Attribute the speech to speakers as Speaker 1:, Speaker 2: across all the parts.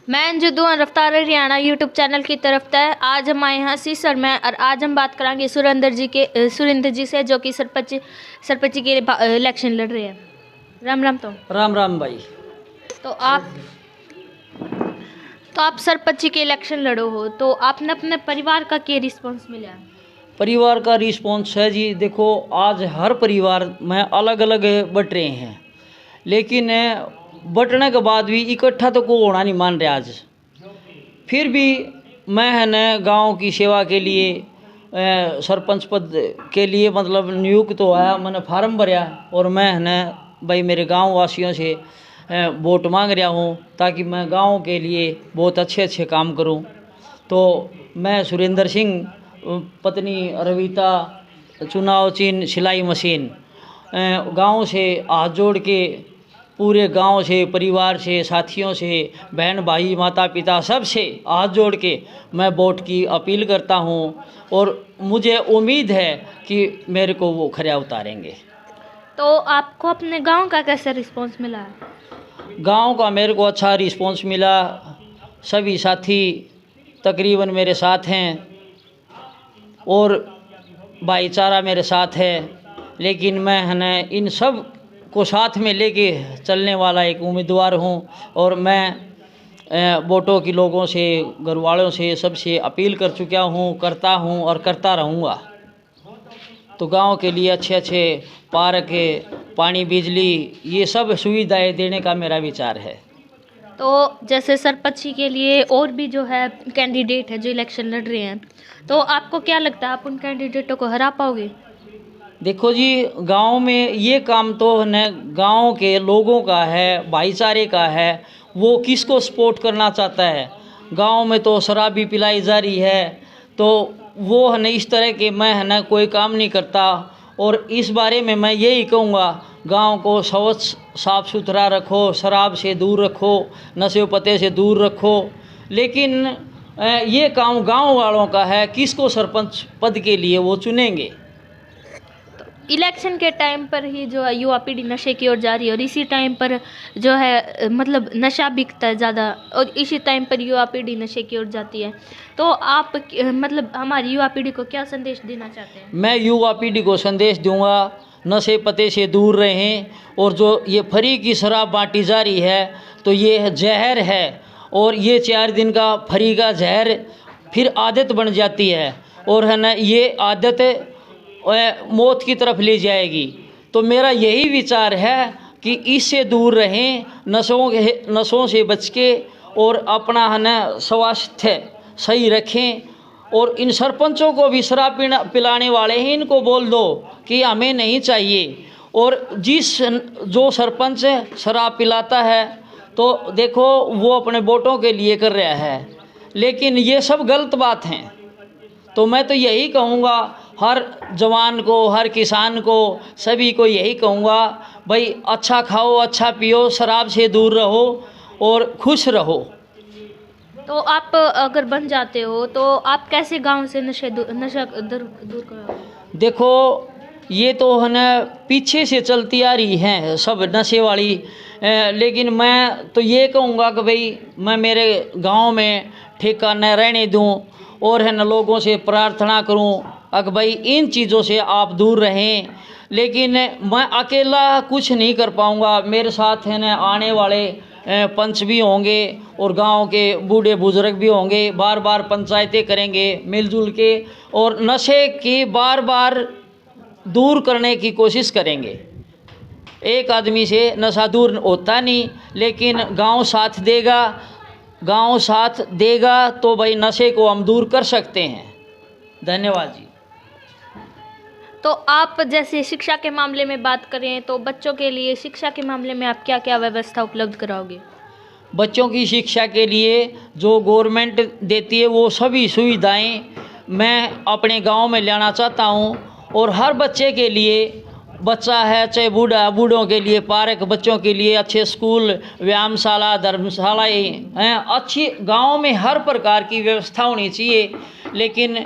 Speaker 1: मैं अंजुदू रफ्तार Haryana YouTube channel की तरफ से आज हम आए हैं सीसर में और आज हम बात करेंगे सुरेंद्र जी से जो कि सरपंच के इलेक्शन लड़ रहे हैं। राम राम।
Speaker 2: राम राम भाई।
Speaker 1: तो आप सरपंच के इलेक्शन लड़ो हो, तो आपने अपने परिवार का क्या रिस्पॉन्स मिला है?
Speaker 2: परिवार का रिस्पॉन्स है जी, देखो आज हर परिवार में अलग अलग बट रहे हैं, लेकिन बटने के बाद भी इकट्ठा तो को होना नहीं मान रहा आज। फिर भी मैं है न गांव की सेवा के लिए सरपंच पद के लिए मतलब नियुक्त तो आया, मैंने फार्म भरा और मैं है न भाई मेरे गांव वासियों से वोट मांग रहा हूं ताकि मैं गांव के लिए बहुत अच्छे अच्छे काम करूं। तो मैं सुरेंद्र सिंह, पत्नी रविता, चुनाव चिन्ह सिलाई मशीन, गांव से हाथ जोड़ के पूरे गांव से, परिवार से, साथियों से, बहन भाई, माता पिता सब से हाथ जोड़ के मैं वोट की अपील करता हूं और मुझे उम्मीद है कि मेरे को वो खरा उतारेंगे।
Speaker 1: तो आपको अपने गांव का कैसा रिस्पांस मिला है?
Speaker 2: गांव का मेरे को अच्छा रिस्पांस मिला, सभी साथी तकरीबन मेरे साथ हैं और भाईचारा मेरे साथ है, लेकिन मैं है न इन सब को साथ में लेके चलने वाला एक उम्मीदवार हूं और मैं वोटों की लोगों से, घर वालों से, सबसे अपील कर चुका हूं, करता हूं और करता रहूँगा। तो गांव के लिए अच्छे अच्छे पार्क, पानी, बिजली, ये सब सुविधाएं देने का मेरा विचार है।
Speaker 1: तो जैसे सरपंच के लिए और भी जो है कैंडिडेट है जो इलेक्शन लड़ रहे हैं, तो आपको क्या लगता है आप उन कैंडिडेटों को हरा पाओगे?
Speaker 2: देखो जी, गांव में ये काम तो न गांव के लोगों का है, भाईचारे का है, वो किसको सपोर्ट करना चाहता है। गांव में तो शराब भी पिलाई जा रही है, तो वो है न इस तरह के मैं है न कोई काम नहीं करता। और इस बारे में मैं यही कहूँगा, गांव को स्वच्छ साफ़ सुथरा रखो, शराब से दूर रखो, नशे पते से दूर रखो। लेकिन ये काम गांव वालों का है, किसको सरपंच पद के लिए वो चुनेंगे।
Speaker 1: इलेक्शन के टाइम पर ही जो है युवा पीढ़ी नशे की ओर जा रही है और इसी टाइम पर जो है मतलब नशा बिकता है ज़्यादा और इसी टाइम पर युवा पीढ़ी नशे की ओर जाती है। तो आप मतलब हमारी युवा पीढ़ी को क्या संदेश देना चाहते हैं?
Speaker 2: मैं युवा पीढ़ी को संदेश दूंगा, नशे पते से दूर रहें और जो ये फ्री की शराब बांटी जा रही है तो ये जहर है और ये 4 दिन का फ्री का जहर फिर आदत बन जाती है और है ना ये आदत मौत की तरफ ले जाएगी। तो मेरा यही विचार है कि इससे दूर रहें, नशों से बच के और अपना है ना स्वास्थ्य सही रखें। और इन सरपंचों को भी शराब पिलाने वाले हैं, इनको बोल दो कि हमें नहीं चाहिए। और जो सरपंच शराब पिलाता है तो देखो वो अपने वोटों के लिए कर रहा है, लेकिन ये सब गलत बात हैं। तो मैं तो यही कहूँगा हर जवान को, हर किसान को, सभी को यही कहूँगा, भाई अच्छा खाओ, अच्छा पियो, शराब से दूर रहो और खुश रहो।
Speaker 1: तो आप अगर बन जाते हो तो आप कैसे गांव से नशा दूर करोगे?
Speaker 2: देखो ये तो है ना पीछे से चलती आ रही हैं सब नशे वाली, लेकिन मैं तो ये कहूँगा कि भाई मैं मेरे गांव में ठेका न रहने दूं और है ना लोगों से प्रार्थना करूं कि भाई इन चीज़ों से आप दूर रहें। लेकिन मैं अकेला कुछ नहीं कर पाऊंगा, मेरे साथ है ना आने वाले पंच भी होंगे और गांव के बूढ़े बुजुर्ग भी होंगे, बार बार पंचायतें करेंगे मिलजुल के और नशे की बार बार दूर करने की कोशिश करेंगे। एक आदमी से नशा दूर होता नहीं, लेकिन गांव साथ देगा तो भाई नशे को हम दूर कर सकते हैं। धन्यवाद जी।
Speaker 1: तो आप जैसे शिक्षा के मामले में बात करें तो बच्चों के लिए शिक्षा के मामले में आप क्या क्या व्यवस्था उपलब्ध कराओगे?
Speaker 2: बच्चों की शिक्षा के लिए जो गवर्नमेंट देती है वो सभी सुविधाएं मैं अपने गांव में लाना चाहता हूं और हर बच्चे के लिए, बच्चा है चाहे बूढ़ों के लिए पार्क, बच्चों के लिए अच्छे स्कूल, व्यायामशाला, धर्मशालाएँ हैं, अच्छी गांव में हर प्रकार की व्यवस्था होनी चाहिए। लेकिन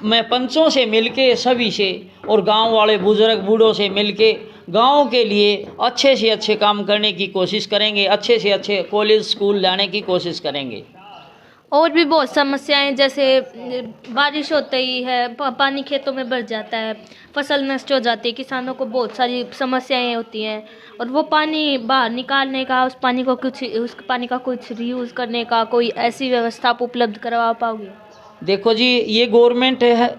Speaker 2: मैं पंचों से मिलके, सभी से और गांव वाले बुजुर्ग बूढ़ों से मिलके गांव के लिए अच्छे से अच्छे काम करने की कोशिश करेंगे, अच्छे से अच्छे कॉलेज स्कूल जाने की कोशिश करेंगे।
Speaker 1: और भी बहुत समस्याएं, जैसे बारिश होते ही है पानी खेतों में भर जाता है, फसल नष्ट हो जाती है, किसानों को बहुत सारी समस्याएं होती हैं, और वो पानी बाहर निकालने का, उस पानी का कुछ रीयूज़ करने का कोई ऐसी व्यवस्था आप उपलब्ध करवा पाओगे?
Speaker 2: देखो जी, ये गवर्नमेंट है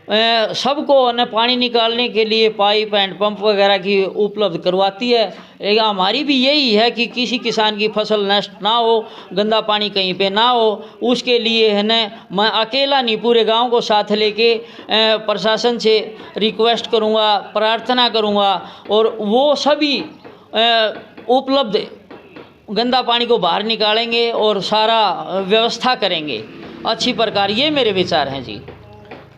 Speaker 2: सबको न पानी निकालने के लिए पाइप एंड पंप वगैरह की उपलब्ध करवाती है। लेकिन हमारी भी यही है कि किसी किसान की फसल नष्ट ना हो, गंदा पानी कहीं पे ना हो, उसके लिए है न मैं अकेला नहीं पूरे गांव को साथ लेके प्रशासन से रिक्वेस्ट करूंगा, प्रार्थना करूंगा, और वो सभी उपलब्ध गंदा पानी को बाहर निकालेंगे और सारा व्यवस्था करेंगे अच्छी प्रकार। ये मेरे विचार हैं जी।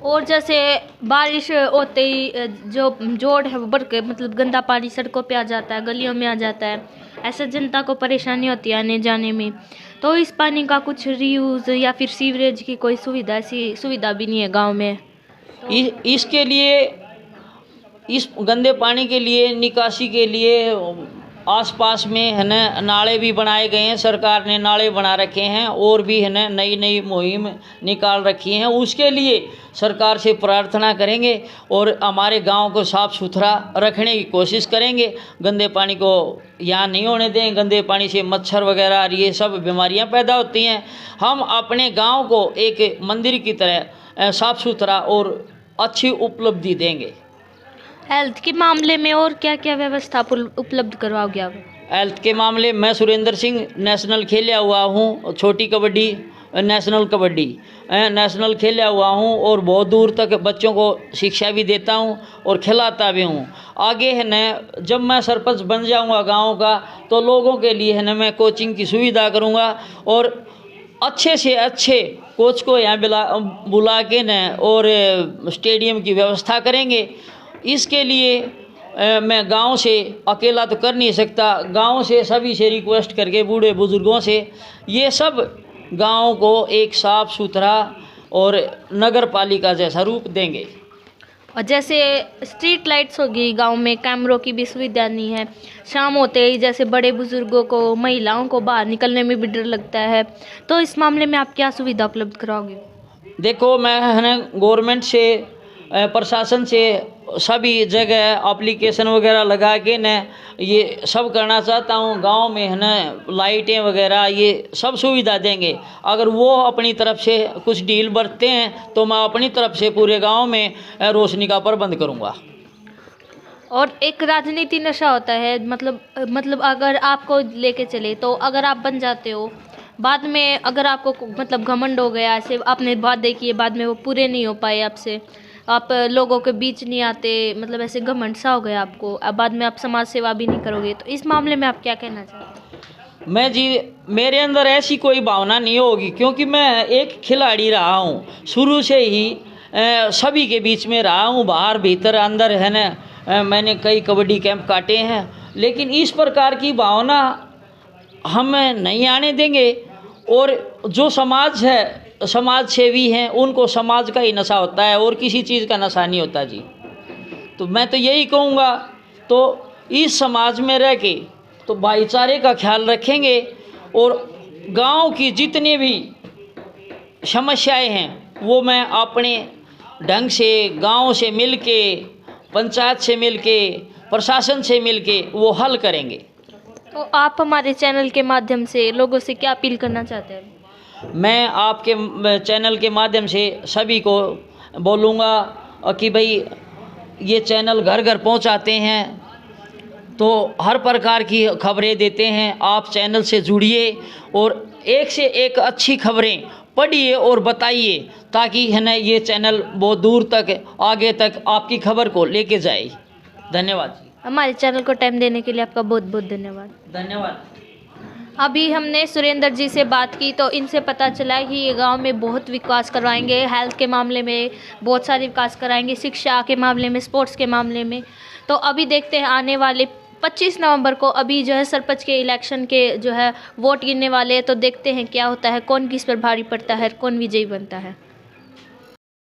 Speaker 1: और जैसे बारिश होते ही जो जोड़ है वो बढ़ के, मतलब गंदा पानी सड़कों पे आ जाता है, गलियों में आ जाता है, ऐसे जनता को परेशानी होती है आने जाने में। तो इस पानी का कुछ रीयूज़ या फिर सीवरेज की कोई सुविधा, ऐसी सुविधा भी नहीं है गांव में। तो
Speaker 2: इसके लिए, इस गंदे पानी के लिए निकासी के लिए आसपास में है न नाले भी बनाए गए हैं, सरकार ने नाले बना रखे हैं, और भी है न नई नई मुहिम निकाल रखी हैं। उसके लिए सरकार से प्रार्थना करेंगे और हमारे गांव को साफ़ सुथरा रखने की कोशिश करेंगे। गंदे पानी को यहाँ नहीं होने दें। गंदे पानी से मच्छर वगैरह ये सब बीमारियां पैदा होती हैं। हम अपने गांव को एक मंदिर की तरह साफ़ सुथरा और अच्छी उपलब्धि देंगे।
Speaker 1: हेल्थ के मामले में और क्या क्या व्यवस्था उपलब्ध करवाओगे आप?
Speaker 2: हेल्थ के मामले मैं सुरेंद्र सिंह नेशनल खेला हुआ हूँ, छोटी कबड्डी नेशनल कबड्डी नेशनल खेला हुआ हूँ, और बहुत दूर तक बच्चों को शिक्षा भी देता हूँ और खिलाता भी हूँ। आगे है न जब मैं सरपंच बन जाऊँगा गांव का, तो लोगों के लिए है न मैं कोचिंग की सुविधा करूँगा, और अच्छे से अच्छे कोच को यहाँ बुला के न और स्टेडियम की व्यवस्था करेंगे। इसके लिए मैं गांव से अकेला तो कर नहीं सकता, गांव से सभी से रिक्वेस्ट करके, बूढ़े बुजुर्गों से, ये सब गांव को एक साफ़ सुथरा और नगर पालिका जैसा रूप देंगे।
Speaker 1: और जैसे स्ट्रीट लाइट्स होगी गांव में, कैमरों की भी सुविधा नहीं है, शाम होते ही जैसे बड़े बुजुर्गों को, महिलाओं को बाहर निकलने में भी डर लगता है, तो इस मामले में आप क्या सुविधा उपलब्ध कराओगे?
Speaker 2: देखो, मैं है ना गवर्नमेंट से, प्रशासन से सभी जगह एप्लीकेशन वगैरह लगा के न ये सब करना चाहता हूँ। गांव में है ना लाइटें वगैरह ये सब सुविधा देंगे। अगर वो अपनी तरफ से कुछ डील बरतते हैं तो मैं अपनी तरफ से पूरे गांव में रोशनी का प्रबंध करूँगा।
Speaker 1: और एक राजनीति नशा होता है, मतलब अगर आपको लेके चले तो अगर आप बन जाते हो, बाद में अगर आपको मतलब घमंड हो गया, ऐसे आपने वादे किए, बाद में वो पूरे नहीं हो पाए आपसे, आप लोगों के बीच नहीं आते, मतलब ऐसे घमंड सा हो गया आपको, अब बाद में आप समाज सेवा भी नहीं करोगे, तो इस मामले में आप क्या कहना चाहते हैं?
Speaker 2: मैं जी, मेरे अंदर ऐसी कोई भावना नहीं होगी, क्योंकि मैं एक खिलाड़ी रहा हूँ, शुरू से ही सभी के बीच में रहा हूँ, बाहर भीतर अंदर है ना। मैंने कई कबड्डी कैंप काटे हैं, लेकिन इस प्रकार की भावना हम नहीं आने देंगे। और जो समाज है, समाज सेवी हैं, उनको समाज का ही नशा होता है और किसी चीज़ का नशा नहीं होता जी। तो मैं तो यही कहूँगा, तो इस समाज में रह के तो भाईचारे का ख्याल रखेंगे, और गांव की जितनी भी समस्याएं हैं वो मैं अपने ढंग से गांव से मिलके, पंचायत से मिलके, प्रशासन से मिलके वो हल करेंगे।
Speaker 1: तो आप हमारे चैनल के माध्यम से लोगों से क्या अपील करना चाहते हैं?
Speaker 2: मैं आपके चैनल के माध्यम से सभी को बोलूँगा कि भाई ये चैनल घर घर पहुँचाते हैं, तो हर प्रकार की खबरें देते हैं। आप चैनल से जुड़िए और एक से एक अच्छी खबरें पढ़िए और बताइए, ताकि है ना ये चैनल बहुत दूर तक, आगे तक आपकी खबर को लेके जाए। धन्यवाद।
Speaker 1: हमारे चैनल को टाइम देने के लिए आपका बहुत बहुत धन्यवाद।
Speaker 2: धन्यवाद।
Speaker 1: अभी हमने सुरेंद्र जी से बात की, तो इनसे पता चला कि ये गांव में बहुत विकास करवाएंगे, हेल्थ के मामले में बहुत सारे विकास कराएंगे, शिक्षा के मामले में, स्पोर्ट्स के मामले में। तो अभी देखते हैं आने वाले 25 नवंबर को अभी जो है सरपंच के इलेक्शन के जो है वोट गिरने वाले हैं, तो देखते हैं क्या होता है, कौन किस पर भारी पड़ता है, कौन विजयी बनता है।